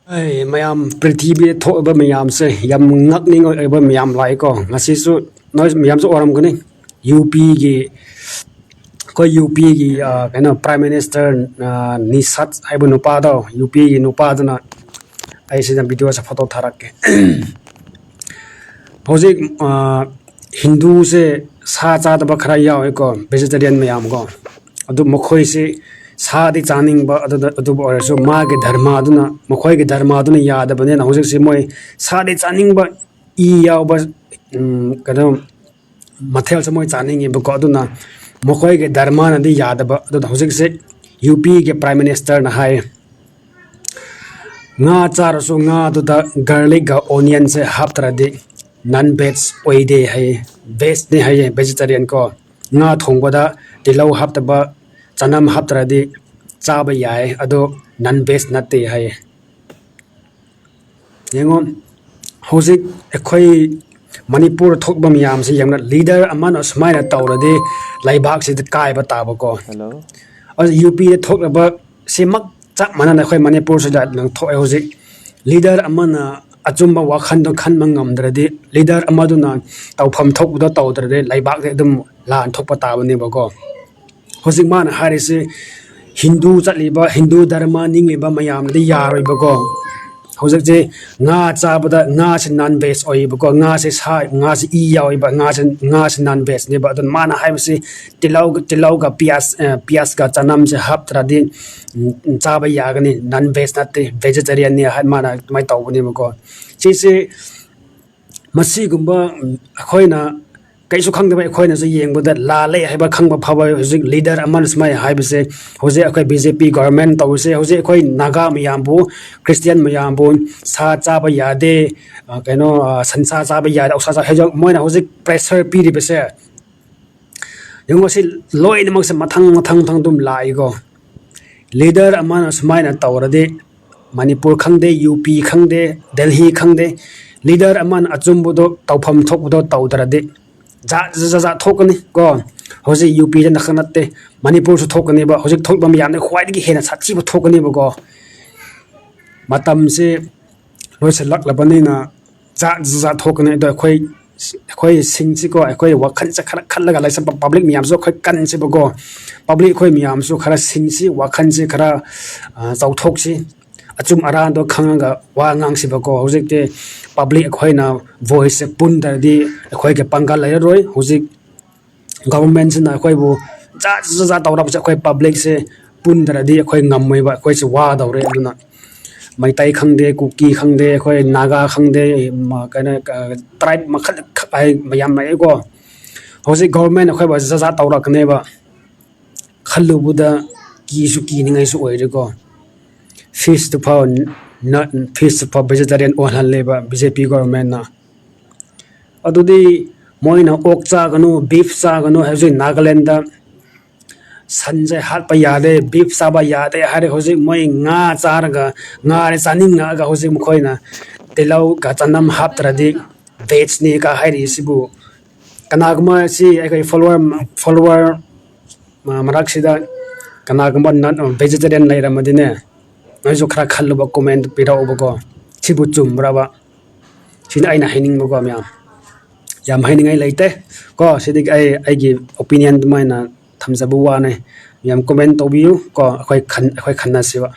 ꯃꯌꯥꯝ ꯄ꯭ꯔꯤꯊꯤꯕꯤꯗ ꯊꯣꯛꯏꯕ ꯃꯌꯥꯝꯁꯦ ꯌꯥꯝ ꯉꯛꯅꯤꯡꯉꯥꯏ ꯑꯣꯏꯕ ꯃꯌꯥꯝ ꯂꯥꯛꯏꯀꯣ ꯉꯁꯤꯁꯨ ꯅꯣꯏ ꯃꯌꯥꯝꯁꯨ ꯑꯣꯏꯔꯝꯒꯅꯤ ꯌꯨꯄꯤꯒꯤ ꯑꯩꯈꯣꯏ ꯌꯨꯄꯤꯒꯤ ꯀꯩꯅꯣ ꯄ꯭ꯔꯥꯏꯝ ꯃꯤꯅꯤꯁꯇꯔ ꯅꯤꯁꯥꯠ ꯍꯥꯏꯕ ꯅꯨꯄꯥꯗꯣ ꯌꯨꯄꯤꯒꯤ ꯅꯨꯄꯥꯗꯨꯅ ꯑꯩꯁꯤꯗ ꯚꯤꯗꯤꯑꯣꯁꯦ ꯐꯣꯇꯣ ꯊꯥꯔꯛꯀꯦ ꯍꯧꯖꯤꯛ ꯍꯤꯟꯗꯨꯁꯦ ꯁꯥ ꯆꯥꯗꯕ ꯈꯔ ꯌꯥꯎꯋꯦꯀꯣ ꯚꯦꯖꯤꯇꯦꯔꯤꯌꯟ ꯃꯌꯥꯝꯀꯣ ꯑꯗꯨ ꯃꯈꯣꯏꯁꯤ ꯁꯥꯗꯤ ꯆꯥꯅꯤꯡꯕ ꯑꯗꯨꯕꯨ ꯑꯣꯏꯔꯁꯨ ꯃꯥꯒꯤ ꯙꯔꯃꯗꯨꯅ ꯃꯈꯣꯏꯒꯤ ꯙꯔꯃꯗꯨꯅ ꯌꯥꯗꯕꯅꯤꯅ ꯍꯧꯖꯤꯛꯁꯤ ꯃꯣꯏ ꯁꯥꯗꯤ ꯆꯥꯅꯤꯡꯕ ꯏ ꯌꯥꯎꯕ ꯀꯩꯅꯣ ꯃꯊꯦꯜꯁꯦ ꯃꯣꯏ ꯆꯥꯅꯤꯡꯉꯦꯕꯀꯣ ꯑꯗꯨꯅ ꯃꯈꯣꯏꯒꯤ ꯙꯔꯃꯅꯗꯤ ꯌꯥꯗꯕ ꯑꯗꯨꯅ ꯍꯧꯖꯤꯛꯁꯦ ꯌꯨꯄꯤꯒꯤ ꯄ꯭ꯔꯥꯏꯝ ꯃꯤꯅꯤꯁꯇꯔꯅ ꯍꯥꯏ ꯉꯥ ꯆꯥꯔꯁꯨ ꯉꯥꯗꯨꯗ ꯒꯥꯔꯂꯤꯛꯒ ꯑꯣꯅꯤꯌꯟꯁꯦ ꯍꯥꯞꯇ꯭ꯔꯗꯤ ꯅꯟ ꯚꯦꯖ ꯑꯣꯏꯗꯦ ꯍꯥꯏꯌꯦ ꯚꯦꯖꯅꯤ ꯍꯥꯏꯌꯦ ꯚꯦꯖꯤꯇꯦꯔꯤꯌꯟ ꯀꯣ ꯉꯥ ꯊꯣꯡꯕꯗ ꯇꯤꯜꯍꯧ ꯍꯥꯞꯇꯕ ꯆꯅꯝ ꯍꯥꯞꯇ꯭ꯔꯗꯤ ꯆꯥꯕ ꯌꯥꯏ ꯑꯗꯣ ꯅꯟ ꯚꯦꯖ ꯅꯠꯇꯦ ꯍꯥꯏꯌꯦ ꯌꯦꯡꯉꯣ ꯍꯧꯖꯤꯛ ꯑꯩꯈꯣꯏ ꯃꯅꯤꯄꯨꯔ ꯊꯣꯛꯄ ꯃꯌꯥꯝꯁꯤ ꯌꯥꯝꯅ ꯂꯤꯗꯔ ꯑꯃꯅ ꯁꯨꯃꯥꯏꯅ ꯇꯧꯔꯗꯤ ꯂꯩꯕꯥꯛꯁꯤꯗ ꯀꯥꯏꯕ ꯇꯥꯕꯀꯣ ꯍꯜꯂꯣ ꯑꯗꯨ ꯌꯨꯄꯤꯗ ꯊꯣꯛꯂꯤꯕ ꯁꯤꯃꯛ ꯆꯞ ꯃꯥꯟꯅꯅ ꯑꯩꯈꯣꯏ ꯃꯅꯤꯄꯨꯔꯁꯤꯗ ꯊꯣꯛꯑꯦ ꯍꯧꯖꯤꯛ ꯂꯤꯗꯔ ꯑꯃꯅ ꯑꯆꯨꯝꯕ ꯋꯥꯈꯟꯗꯣ ꯈꯟꯕ ꯉꯝꯗ꯭ꯔꯗꯤ ꯂꯤꯗꯔ ꯑꯃꯗꯨꯅ ꯇꯧꯐꯝ ꯊꯣꯛꯄꯗꯣ ꯇꯧꯗ꯭ꯔꯗꯤ ꯂꯩꯕꯥꯛꯇ ꯑꯗꯨꯝ ꯂꯥꯟ ꯊꯣꯛꯄ ꯇꯥꯕꯅꯦꯕꯀꯣ ꯍꯧꯖꯤꯛ ꯃꯥꯅ ꯍꯥꯏꯔꯤꯁꯤ ꯍꯤꯟꯗꯨ ꯆꯠꯂꯤꯕ ꯍꯤꯟꯗꯨ ꯙꯔꯃ ꯅꯤꯡꯂꯤꯕ ꯃꯌꯥꯝꯅꯗꯤ ꯌꯥꯔꯣꯏꯕꯀꯣ ꯍꯧꯖꯤꯛꯁꯦ ꯉꯥ ꯆꯥꯕꯗ ꯉꯥꯁꯦ ꯅꯟ ꯚꯦꯖ ꯑꯣꯏꯌꯦꯕꯀꯣ ꯉꯥꯁꯦ ꯉꯥꯁꯦ ꯏ ꯌꯥꯎꯏꯕ ꯉꯥꯁꯦ ꯅꯟ ꯚꯦꯖꯅꯦꯕ ꯑꯗꯨꯅ ꯃꯥꯅ ꯍꯥꯏꯕꯁꯤ ꯇꯤꯜꯍꯧꯒ ꯄꯤꯌꯥꯁꯀ ꯆꯅꯝꯁꯦ ꯍꯥꯞꯇ꯭ꯔꯗꯤ ꯆꯥꯕ ꯌꯥꯒꯅꯤ ꯅꯟ ꯚꯦꯖ ꯅꯠꯇꯦ ꯚꯦꯖꯤꯇꯦꯔꯤꯌꯟꯅꯤ ꯃꯥꯅ ꯑꯗꯨꯃꯥꯏꯅ ꯇꯧꯕꯅꯦꯕꯀꯣ ꯁꯤꯁꯦ ꯃꯁꯤꯒꯨꯝꯕ ꯑꯩꯈꯣꯏꯅ ꯀꯩꯁꯨ ꯈꯪꯗꯕ ꯑꯩꯈꯣꯏꯅꯁꯨ ꯌꯦꯡꯕꯗ ꯂꯥꯜꯂꯦ ꯍꯥꯏꯕ ꯈꯪꯕ ꯐꯥꯎꯕ ꯍꯧꯖꯤꯛ ꯂꯤꯗꯔ ꯑꯃꯅ ꯁꯨꯃꯥꯏꯅ ꯍꯥꯏꯕꯁꯦ ꯍꯧꯖꯤꯛ ꯑꯩꯈꯣꯏ ꯕꯤ ꯖꯦ ꯄꯤ ꯒꯣꯚꯔꯟꯃꯦꯟ ꯇꯧꯔꯤꯁꯦ ꯍꯧꯖꯤꯛ ꯑꯩꯈꯣꯏ ꯅꯥꯒꯥ ꯃꯌꯥꯝꯕꯨ ꯈ꯭ꯔꯤꯁꯇꯤꯌꯟ ꯃꯌꯥꯝꯕꯨ ꯁꯥ ꯆꯥꯕ ꯌꯥꯗꯦ ꯀꯩꯅꯣ ꯁꯟꯁꯥ ꯆꯥꯕ ꯌꯥꯗꯦ ꯑꯣꯛꯁꯥ ꯆꯥꯕ ꯃꯣꯏꯅ ꯍꯧꯖꯤꯛ ꯄ꯭ꯔꯦꯁꯔ ꯄꯤꯔꯤꯕꯁꯦ ꯌꯦꯡꯉꯣ ꯁꯤ ꯂꯣꯏꯅꯃꯛꯁꯦ ꯃꯊꯪ ꯑꯗꯨꯝ ꯂꯥꯛꯏꯀꯣ ꯂꯤꯗꯔ ꯑꯃꯅ ꯁꯨꯃꯥꯏꯅ ꯇꯧꯔꯗꯤ ꯃꯅꯤꯄꯨꯔ ꯈꯪꯗꯦ ꯌꯨ ꯄꯤ ꯈꯪꯗꯦ ꯗꯦꯜꯍꯤ ꯈꯪꯗꯦ ꯂꯤꯗꯔ ꯑꯃꯅ ꯑꯆꯨꯝꯕꯗꯣ ꯇꯧꯐꯝ ꯊꯣꯛꯄꯗꯣ ꯇꯧꯗ꯭ꯔꯗꯤ ꯖꯥꯠ ꯊꯣꯛꯀꯅꯤ ꯀꯣ ꯍꯧꯖꯤꯛ ꯌꯨ ꯄꯤꯗ ꯈꯛ ꯅꯠꯇꯦ ꯃꯅꯤꯄꯨꯔꯁꯨ ꯊꯣꯛꯀꯅꯦꯕ ꯍꯧꯖꯤꯛ ꯊꯣꯛꯄ ꯃꯌꯥꯝꯅ ꯈ꯭ꯋꯥꯏꯗꯒꯤ ꯍꯦꯟꯅ ꯁꯥꯊꯤꯕ ꯊꯣꯛꯀꯅꯦꯕꯀꯣ ꯃꯇꯝꯁꯤ ꯂꯣꯏꯁꯤꯜꯂꯛꯂꯕꯅꯤꯅ ꯖꯥꯠ ꯊꯣꯛꯀꯅꯤ ꯑꯗꯣ ꯑꯩꯈꯣꯏ ꯁꯤꯡꯁꯤꯀꯣ ꯑꯩꯈꯣꯏ ꯋꯥꯈꯜꯁꯦ ꯈꯔ ꯈꯜꯂꯒ ꯂꯩꯁꯟꯕ ꯄꯥꯕ꯭ꯂꯤꯛ ꯃꯌꯥꯝꯁꯨ ꯑꯩꯈꯣꯏ ꯀꯟꯁꯤꯕꯀꯣ ꯄꯥꯕ꯭ꯂꯤꯛ ꯑꯩꯈꯣꯏ ꯃꯌꯥꯝꯁꯨ ꯈꯔ ꯁꯤꯡꯁꯤ ꯋꯥꯈꯜꯁꯤ ꯈꯔ ꯆꯥꯎꯊꯣꯛꯁꯤ ꯑꯆꯨꯝ ꯑꯔꯥꯟꯗꯣ ꯈꯪꯉꯒ ꯋꯥ ꯉꯥꯡꯁꯤꯕꯀꯣ ꯍꯧꯖꯤꯛꯇꯤ ꯄꯥꯕ꯭ꯂꯤꯛ ꯑꯩꯈꯣꯏꯅ ꯚꯣꯏꯁꯁꯦ ꯄꯨꯟꯗ꯭ꯔꯗꯤ ꯑꯩꯈꯣꯏꯒꯤ ꯄꯥꯡꯒꯜ ꯂꯩꯔꯔꯣꯏ ꯍꯧꯖꯤꯛ ꯒꯣꯚꯔꯟꯃꯦꯟꯁꯤꯅ ꯑꯩꯈꯣꯏꯕꯨ ꯖꯥꯠ ꯇꯧꯔꯛꯄꯁꯦ ꯑꯩꯈꯣꯏ ꯄꯥꯕ꯭ꯂꯤꯛꯁꯦ ꯄꯨꯟꯗ꯭ꯔꯗꯤ ꯑꯩꯈꯣꯏ ꯉꯝꯃꯣꯏꯕ ꯑꯩꯈꯣꯏꯁꯦ ꯋꯥꯗꯧꯔꯦ ꯑꯗꯨꯅ ꯃꯩꯇꯩ ꯈꯪꯗꯦ ꯀꯨꯀꯤ ꯈꯪꯗꯦ ꯑꯩꯈꯣꯏ ꯅꯥꯒꯥ ꯈꯪꯗꯦ ꯀꯩꯅꯣ ꯇ꯭ꯔꯥꯏꯞ ꯃꯈꯜ ꯃꯌꯥꯝ ꯂꯩꯀꯣ ꯍꯧꯖꯤꯛ ꯒꯣꯚꯔꯟꯃꯦꯟ ꯑꯩꯈꯣꯏꯕꯨ ꯖꯥꯠ ꯇꯧꯔꯛꯀꯅꯦꯕ ꯈꯜꯂꯨꯕꯗ ꯀꯤꯁꯨ ꯀꯤꯅꯤꯡꯉꯥꯏꯁꯨ ꯑꯣꯏꯔꯦꯀꯣ ꯐꯤꯁꯇꯨ ꯐꯥꯎ ꯚꯦꯖꯤꯇꯦꯔꯤꯌꯟ ꯑꯣꯜꯍꯜꯂꯦꯕ ꯕꯤ ꯖꯦ ꯄꯤ ꯒꯣꯚꯔꯟꯃꯦꯟꯅ ꯑꯗꯨꯗꯤ ꯃꯣꯏꯅ ꯑꯣꯛ ꯆꯥꯒꯅꯨ ꯕꯤꯐ ꯆꯥꯒꯅꯨ ꯍꯥꯏꯕꯁꯤ ꯅꯥꯒꯥꯂꯦꯟꯗ ꯁꯟꯁꯦ ꯍꯥꯠꯄ ꯌꯥꯗꯦ ꯕꯤꯐ ꯆꯥꯕ ꯌꯥꯗꯦ ꯍꯥꯏꯔꯦ ꯍꯧꯖꯤꯛ ꯃꯣꯏ ꯉꯥ ꯆꯥꯔꯒ ꯉꯥꯔꯦ ꯆꯥꯅꯤꯡꯉꯛꯑꯒ ꯍꯧꯖꯤꯛ ꯃꯈꯣꯏꯅ ꯇꯤꯜꯍꯧꯒ ꯆꯅꯝ ꯍꯥꯞꯇ꯭ꯔꯗꯤ ꯚꯦꯖꯅꯤꯒ ꯍꯥꯏꯔꯤꯁꯤꯕꯨ ꯀꯅꯥꯒꯨꯝꯕ ꯁꯤ ꯑꯩꯈꯣꯏ ꯐꯣꯂꯣꯋꯔ ꯃꯔꯛꯁꯤꯗ ꯀꯅꯥꯒꯨꯝꯕ ꯅꯟ ꯚꯦꯖꯤꯇꯦꯔꯤꯌꯟ ꯂꯩꯔꯝꯃꯗꯤꯅꯦ ꯅꯣꯏꯁꯨ ꯈꯔ ꯈꯜꯂꯨꯕ ꯀꯣꯃꯦꯟ ꯄꯤꯔꯛꯎꯕꯀꯣ ꯁꯤꯕꯨ ꯆꯨꯝꯕ꯭ꯔꯕ ꯁꯤꯅ ꯑꯩꯅ ꯍꯥꯏꯅꯤꯡꯕꯀꯣ ꯃꯌꯥꯝ ꯌꯥꯝ ꯍꯥꯏꯅꯤꯡꯉꯥꯏ ꯂꯩꯇꯦ ꯀꯣ ꯁꯤꯗꯒꯤ ꯑꯩꯒꯤ ꯑꯣꯄꯤꯅꯤꯌꯟ ꯑꯗꯨꯃꯥꯏꯅ ꯊꯝꯖꯕ ꯋꯥꯅꯦ ꯌꯥꯝ ꯀꯣꯃꯦꯟ ꯇꯧꯕꯤꯌꯨ ꯀꯣ ꯑꯩꯈꯣꯏ ꯈꯟꯅꯁꯤꯕ